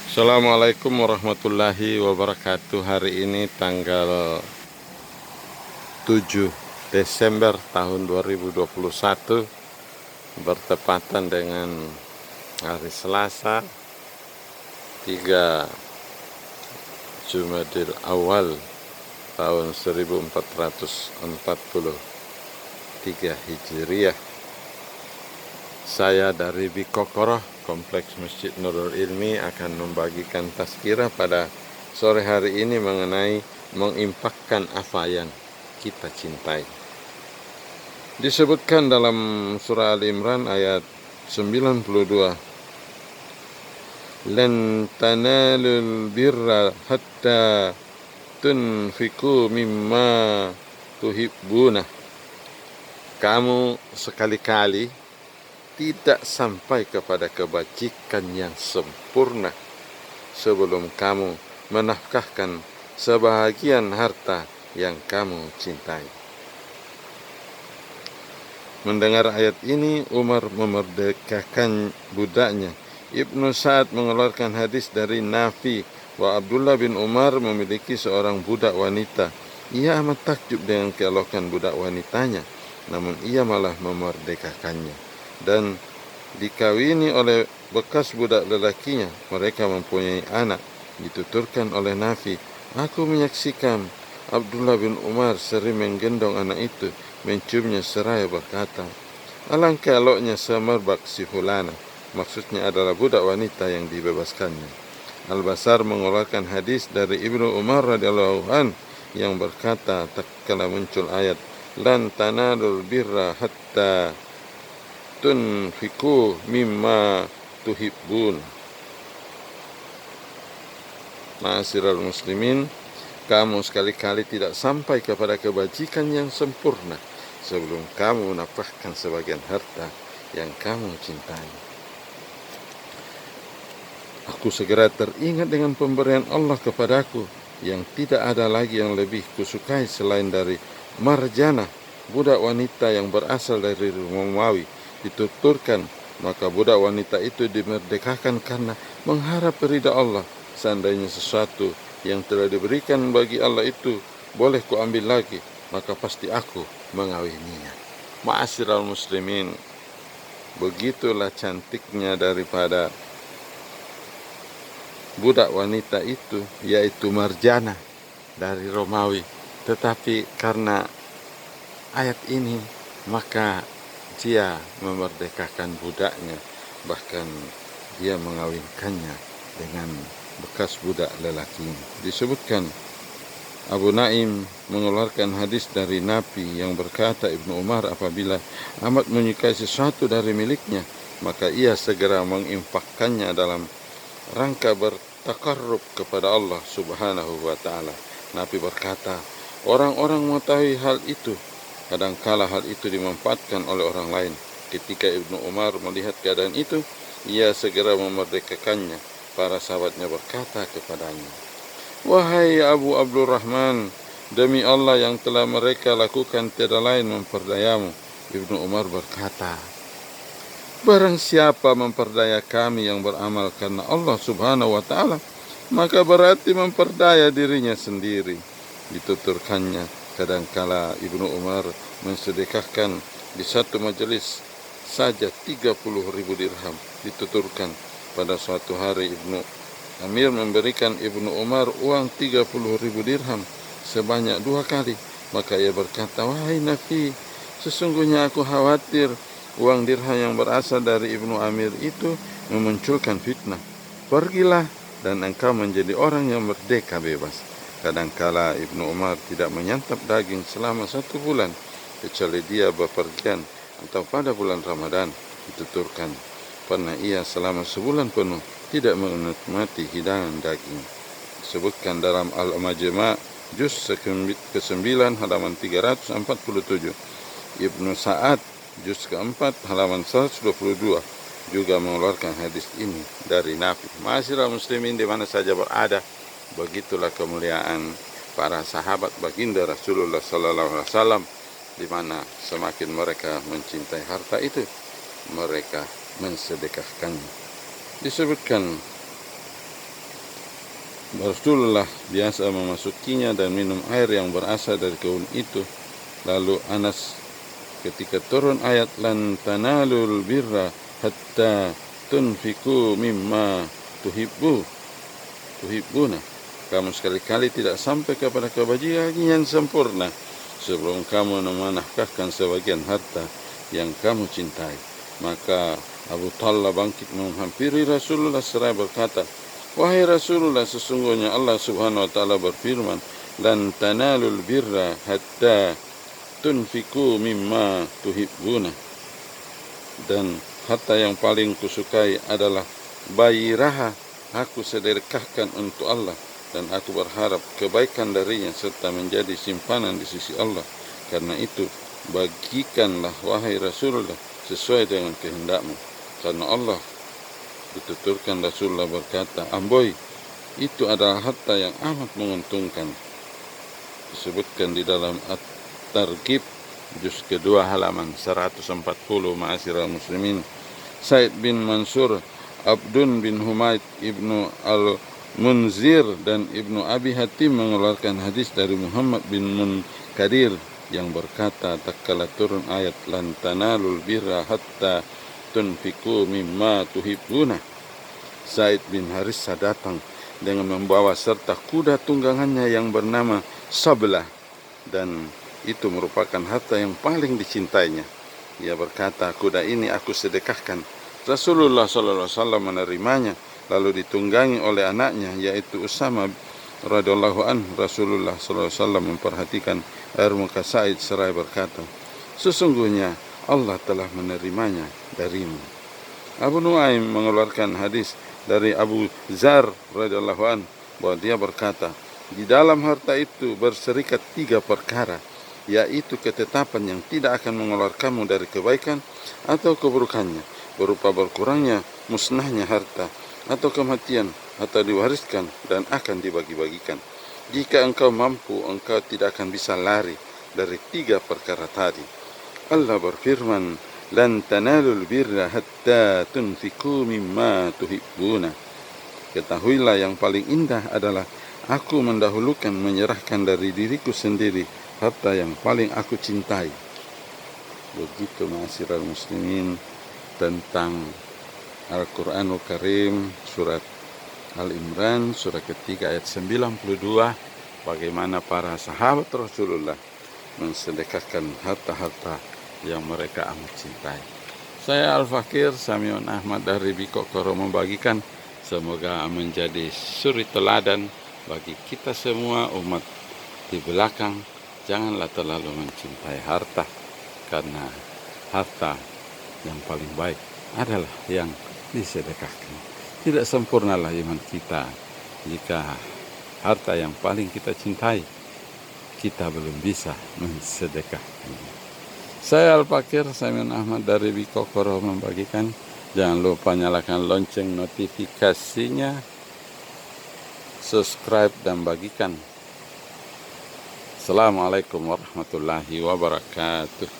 Assalamualaikum warahmatullahi wabarakatuh. Hari ini tanggal 7 Desember tahun 2021, bertepatan dengan hari Selasa 3 Jumadil Awal tahun 1443 Hijriah. Saya dari Bikokoroh, Kompleks Masjid Nurul Ilmi, akan membagikan tazkirah pada sore hari ini mengenai menginfakkan apa yang kita cintai. Disebutkan dalam surah Al-Imran ayat 92, "Lan tanalul birra hatta tunfiku mimma tuhibbuna." Kamu sekali-kali tidak sampai kepada kebajikan yang sempurna sebelum kamu menafkahkan sebahagian harta yang kamu cintai. Mendengar ayat ini, Umar memerdekakan budaknya. Ibnu Sa'ad mengeluarkan hadis dari Nafi bahwa Abdullah bin Umar memiliki seorang budak wanita. Ia amat takjub dengan keelokan budak wanitanya, namun ia malah memerdekakannya dan dikawini oleh bekas budak lelakinya. Mereka mempunyai anak. Dituturkan oleh Nafi, "Aku menyaksikan Abdullah bin Umar sering menggendong anak itu, menciumnya seraya berkata, 'Alangkah eloknya semerbak si fulana.' Maksudnya adalah budak wanita yang dibebaskannya." Al-Basar mengeluarkan hadis dari Ibnu Umar radhiyallahu an yang berkata, tatkala muncul ayat "Lan tanalul birra hatta tunfiku mimma tuhibbun." Ma'asyiral muslimin, kamu sekali-kali tidak sampai kepada kebajikan yang sempurna sebelum kamu menafkahkan sebagian harta yang kamu cintai. Aku segera teringat dengan pemberian Allah kepadaku yang tidak ada lagi yang lebih kusukai selain dari Marjanah, budak wanita yang berasal dari Romawi. Dituturkan, maka budak wanita itu dimerdekakan karena mengharap ridha Allah. Seandainya sesuatu yang telah diberikan bagi Allah itu boleh kuambil lagi, maka pasti aku mengawininya. Ma'asyiral muslimin, begitulah cantiknya daripada budak wanita itu, yaitu Marjanah dari Romawi. Tetapi karena ayat ini, maka dia memerdekakan budaknya, bahkan dia mengawinkannya dengan bekas budak lelakinya. Disebutkan Abu Naim mengeluarkan hadis dari Nabi yang berkata, Ibnu Umar apabila amat menyukai sesuatu dari miliknya, maka ia segera menginfakkannya dalam rangka bertakarrub kepada Allah subhanahu wa ta'ala. Nabi berkata, orang-orang mengetahui hal itu, kadangkala hal itu dimanfaatkan oleh orang lain. Ketika Ibnu Umar melihat keadaan itu, ia segera memerdekakannya. Para sahabatnya berkata kepadanya, "Wahai Abu Abdurrahman, demi Allah yang telah mereka lakukan tiada lain memperdayamu." Ibnu Umar berkata, "Barang siapa memperdaya kami yang beramal karena Allah subhanahu wa ta'ala, maka berarti memperdaya dirinya sendiri." Dituturkannya, kadangkala Ibnu Umar mensedekahkan di satu majelis saja 30.000 dirham. Dituturkan, pada suatu hari Ibnu Amir memberikan Ibnu Umar uang 30.000 dirham sebanyak 2 kali. Maka ia berkata, "Wahai Nafi, sesungguhnya aku khawatir uang dirham yang berasal dari Ibnu Amir itu memunculkan fitnah. Pergilah dan engkau menjadi orang yang merdeka bebas." Kadangkala Ibnu Umar tidak menyantap daging selama 1 bulan, kecuali dia bepergian atau pada bulan Ramadan. Dituturkan, pernah ia selama sebulan penuh tidak menikmati hidangan daging. Disebutkan dalam Al-Majma' juz ke-9 halaman 347. Ibnu Sa'ad juz ke-4 halaman 122 juga mengeluarkan hadis ini dari Nabi. Ma'asyiral muslimin di mana saja berada, begitulah kemuliaan para sahabat baginda Rasulullah sallallahu alaihi wasallam, di mana semakin mereka mencintai harta itu, mereka mensedekahkannya. Disebutkan Rasulullah biasa memasukinya dan minum air yang berasal dari kebun itu. Lalu Anas ketika turun ayat lan tanalul birra hatta tunfiku mimma tuhibbuna, kamu sekali-kali tidak sampai kepada kebajikan yang sempurna sebelum kamu menafkahkan sebagian harta yang kamu cintai. Maka Abu Talha bangkit menghampiri Rasulullah seraya berkata, wahai Rasulullah, sesungguhnya Allah subhanahu wa ta'ala berfirman, lan tanalul birra hatta tunfiku mimma tuhibbuna, dan harta yang paling kusukai adalah bayiraha, aku sedekahkan untuk Allah dan aku berharap kebaikan darinya serta menjadi simpanan di sisi Allah. Karena itu bagikanlah wahai Rasulullah sesuai dengan kehendakmu. Karena Allah, dituturkan Rasulullah berkata, amboi, itu adalah harta yang amat menguntungkan. Disebutkan di dalam At-Targhib juz kedua halaman 140. Ma'asyiral muslimin, Said bin Mansur, Abdun bin Humaid, Ibnu Al-Munzir dan Ibnu Abi Hatim mengeluarkan hadis dari Muhammad bin Munkadir yang berkata, tatkala turun ayat lan tanalul birra hatta tunfiku mimma tuhibbuna, Zaid bin Harithah datang dengan membawa serta kuda tunggangannya yang bernama Sablah, dan itu merupakan harta yang paling dicintainya. Ia berkata, kuda ini aku sedekahkan. Rasulullah SAW menerimanya, lalu ditunggangi oleh anaknya yaitu Usama radhiyallahu anhu. Rasulullah SAW memperhatikan air muka Said seraya berkata, sesungguhnya Allah telah menerimanya darimu. Abu Nuaim mengeluarkan hadis dari Abu Zar radhiyallahu anhu bahwa dia berkata, di dalam harta itu berserikat 3 perkara, yaitu ketetapan yang tidak akan mengeluarkanmu dari kebaikan atau keburukannya, berupa berkurangnya musnahnya harta, atau kematian, atau diwariskan dan akan dibagi-bagikan. Jika engkau mampu, engkau tidak akan bisa lari dari 3 perkara tadi. Allah berfirman, lan tanalul birra hatta tunfiku mimma tuhibbuna. Ketahuilah yang paling indah adalah aku mendahulukan menyerahkan dari diriku sendiri harta yang paling aku cintai. Begitu ma'asyiral muslimin tentang Al-Quranul Karim, surat Al-Imran, surat ketiga ayat 92, bagaimana para sahabat Rasulullah mensedekahkan harta-harta yang mereka amat cintai. Saya Al-Fakir Samion Ahmad dari Bikokoro membagikan, semoga menjadi suri teladan bagi kita semua umat di belakang. Janganlah terlalu mencintai harta, karena harta yang paling baik adalah yang disedekahkan. Tidak sempurnalah iman kita jika harta yang paling kita cintai kita belum bisa mensedekahkan. Saya Al-Fakir Samion Ahmad dari Bikokoro membagikan. Jangan lupa nyalakan lonceng notifikasinya, subscribe dan bagikan. Assalamualaikum warahmatullahi wabarakatuh.